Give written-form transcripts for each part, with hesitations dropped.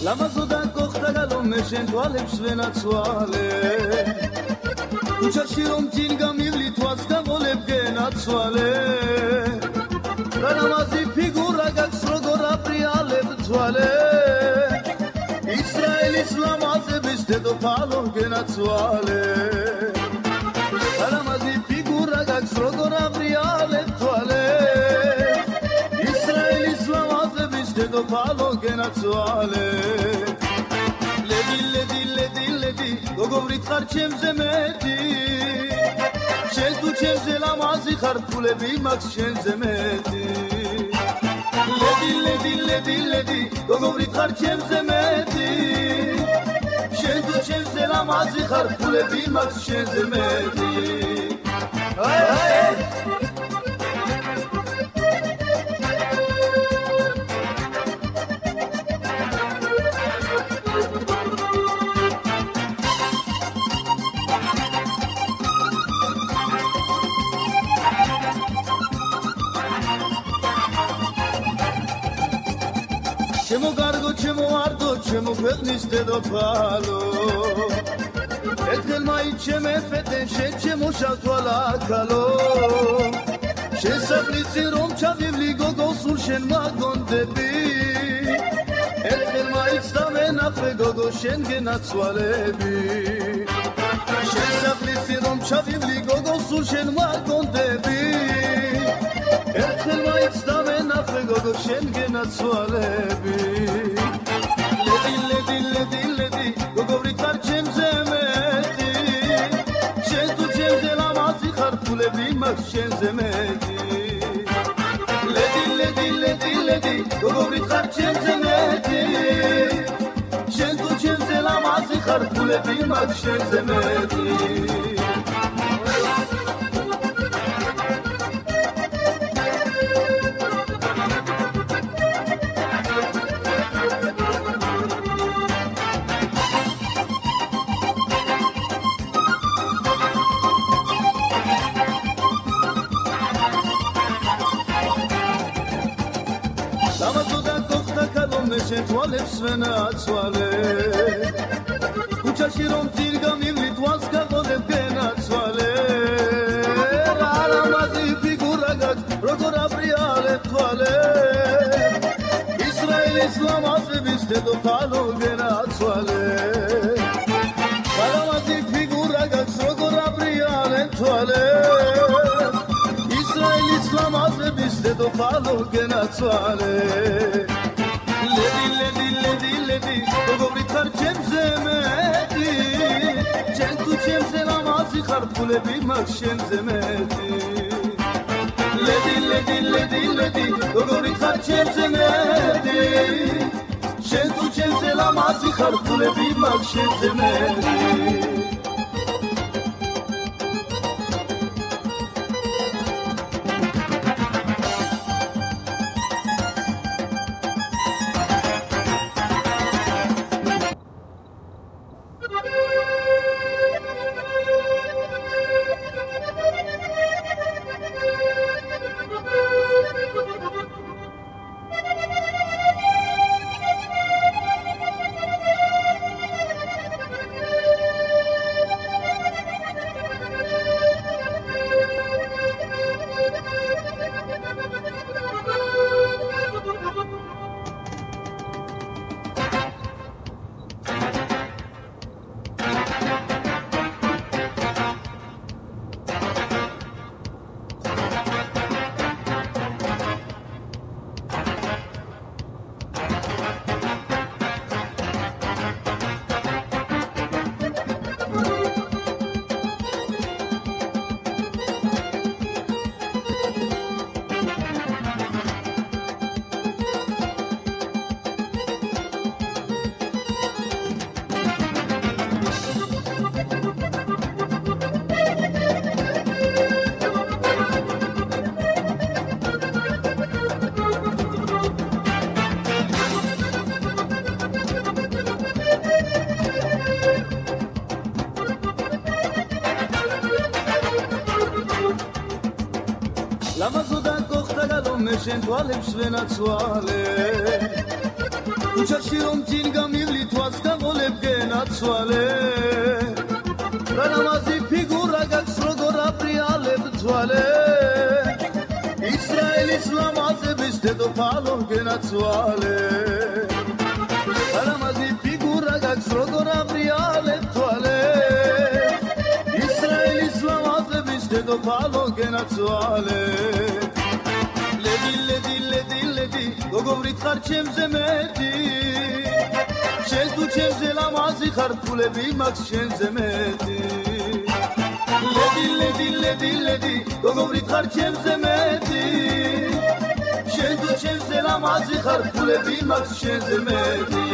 ლამაზოდა გოხდა გალო მე შენ თვალებს ვენაცვალე ქუჩაში რომ წინ გამივლი თვალს გამოლებ გენაცვალე რა ლამაზი ფიგურა გაქვს როგორ აბრიალებ თვალე ისრაელის ლამაზების დედოფალო გენაცვალე რა ლამაზი ფიგურა გაქვს როგორ აბრიალებ თვალე ისრაელის ლამაზების დედოფალო გენაცვალე გოგოვრით ხარ ჩემზე მეტი შენ თუ ჩემზე ლამაზი ხარ ფულები მაქვს შენზე მეტი ლედი გოგოვრით ხარ ჩემზე მეტი შენ თუ ჩემზე ლამაზი ხარ ფულები მაქვს შენზე მეტი ჩემო გარგო ჩემო არტო ჩემო ქვეყნის დედოფალო ეთქელ მაინც შემეფეთე შენ ჩემო შავთვალა ქალო შესაძლისი რომ ჩავივლი გოგო სულ შენ მაგონდები ეთქელ მაინც დამენახე გოგო შენ გენაცვალები შესაძლისი რომ ჩავივლი გოგო სულ შენ მაგონდები ეთქელ მაინც დამენახე გოგო შენ გენაცვალები ლედი გოგოვრით ხარ ჩემზე მეტი შენ თუ ჩემზე ლამაზი ხარ ფულები მაქვს შენზე მეტი ლედი გოგოვრით ხარ ჩემზე მეტი შენ თუ ჩემზე ლამაზი ხარ ფულები მაქვს შენზე მეტი შენ თვალებს ვენაცვალე ქუჩაში რომ წინ გამივლი თვალს გამოლებ გენაცვალე რა ლამაზი ფიგურა გაქვს როგორ აბრიალებ თვალე ისრაელის ლამაზების დედოფალო გენაცვალე რა ლამაზი ფიგურა გაქვს როგორ აბრიალებ თვალე ისრაელის ლამაზების დედოფალო გენაცვალე ლედი გოგოვრით ხარ ჩემზე მეტი შენ თუ ჩემზე ლამაზი ხარ ფულები მაქვს შენზე მეტი ლედი გოგოვრით ხარ ჩემზე მეტი შენ თუ ჩემზე ლამაზი ხარ ფულები მაქვს შენზე მეტი ლამაზოდა გოხდა გალო მე შენ თვალებს ვენაცვალე ქუჩაში რომ წინ გამივლი თვალს გაყოლებ გენაცვალე რა ნამაზი ფიგურა გაქვს როგორ აპრიალებ თვალე ისრაელის ლამაზების დედოფალო გენაცვალე რა ნამაზი ფიგურა გაქვს როგორ აპრიალებ თვალე ისრაელის ლამაზების დედოფალო გენაცვალე ლედი გოგოვრით ხარ ჩემზე მეტი შენ თუ ჩემზე ლამაზი ხარ ფულები მაქვს შენზე მეტი ლედი გოგოვრით ხარ ჩემზე მეტი შენ თუ ჩემზე ლამაზი ხარ ფულები მაქვს შენზე მეტი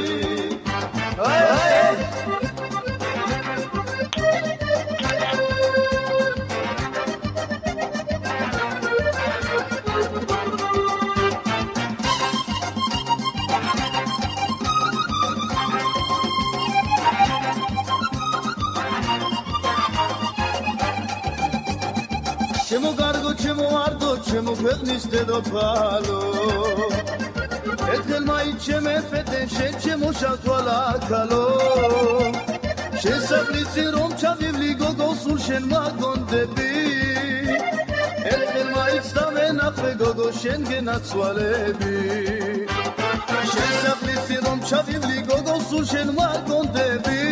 ჩემო კარგო ჩემო ვარდო ჩემო ქვეყნის დედოფალო ერთხელ მაინც შემეფეთე შენ ჩემო შავთვალა ქალო შენ საფრიცი რომ ჩავივლი გოგო სულ შენ მაგონდები ერთხელ მაინც დავენახე გოგო შენ გენაცვალები შენ საფრიცი რომ ჩავივლი გოგო სულ შენ მაგონდები